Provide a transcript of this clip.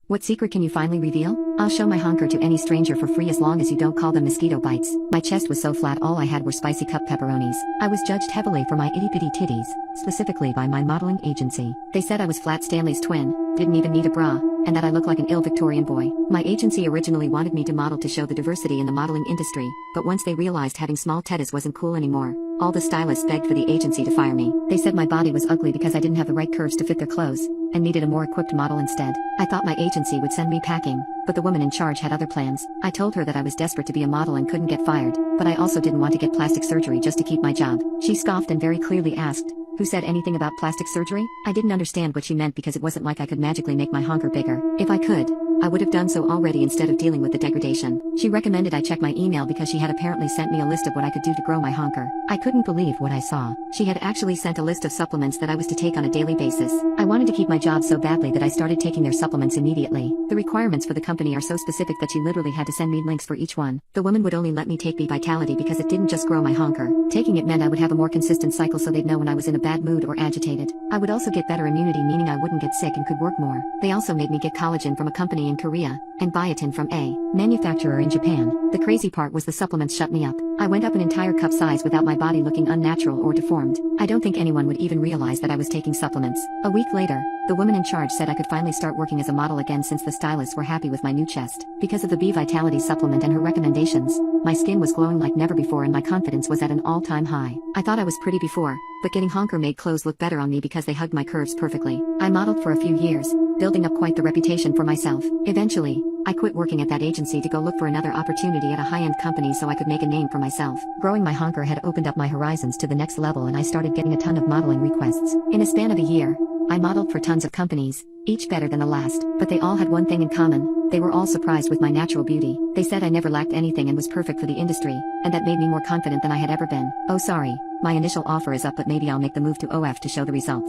What secret can you finally reveal? I'll show my honker to any stranger for free as long as you don't call them mosquito bites. My chest was so flat all I had were spicy cup pepperonis. I was judged heavily for my itty-bitty titties, specifically by my modeling agency. They said I was Flat Stanley's twin, didn't even need a bra, and that I looked like an ill Victorian boy. My agency originally wanted me to model to show the diversity in the modeling industry, but once they realized having small titties wasn't cool anymore, all the stylists begged for the agency to fire me. They said my body was ugly because I didn't have the right curves to fit their clothes, and needed a more equipped model instead. I thought my agency would send me packing, but the woman in charge had other plans. I told her that I was desperate to be a model and couldn't get fired, but I also didn't want to get plastic surgery just to keep my job. She scoffed and very clearly asked, "Who said anything about plastic surgery?" I didn't understand what she meant because it wasn't like I could magically make my honker bigger. If I could, I would have done so already instead of dealing with the degradation. She recommended I check my email because she had apparently sent me a list of what I could do to grow my honker. I couldn't believe what I saw. She had actually sent a list of supplements that I was to take on a daily basis. I wanted to keep my job so badly that I started taking their supplements immediately. The requirements for the company are so specific that she literally had to send me links for each one. The woman would only let me take B Vitality because it didn't just grow my honker. Taking it meant I would have a more consistent cycle so they'd know when I was in a bad mood or agitated. I would also get better immunity, meaning I wouldn't get sick and could work more. They also made me get collagen from a company in Korea, and biotin from a manufacturer in Japan. The crazy part was the supplements shut me up. I went up an entire cup size without my body looking unnatural or deformed. I don't think anyone would even realize that I was taking supplements. A week later, the woman in charge said I could finally start working as a model again since the stylists were happy with my new chest. Because of the B Vitality supplement and her recommendations, my skin was glowing like never before and my confidence was at an all-time high. I thought I was pretty before, but getting honker made clothes look better on me because they hugged my curves perfectly. I modeled for a few years, building up quite the reputation for myself. Eventually, I quit working at that agency to go look for another opportunity at a high-end company so I could make a name for myself. Growing my honker had opened up my horizons to the next level and I started getting a ton of modeling requests. In a span of a year, I modeled for tons of companies, each better than the last, but they all had one thing in common. They were all surprised with my natural beauty. They said I never lacked anything and was perfect for the industry, and that made me more confident than I had ever been. Oh sorry, my initial offer is up, but maybe I'll make the move to OF to show the result.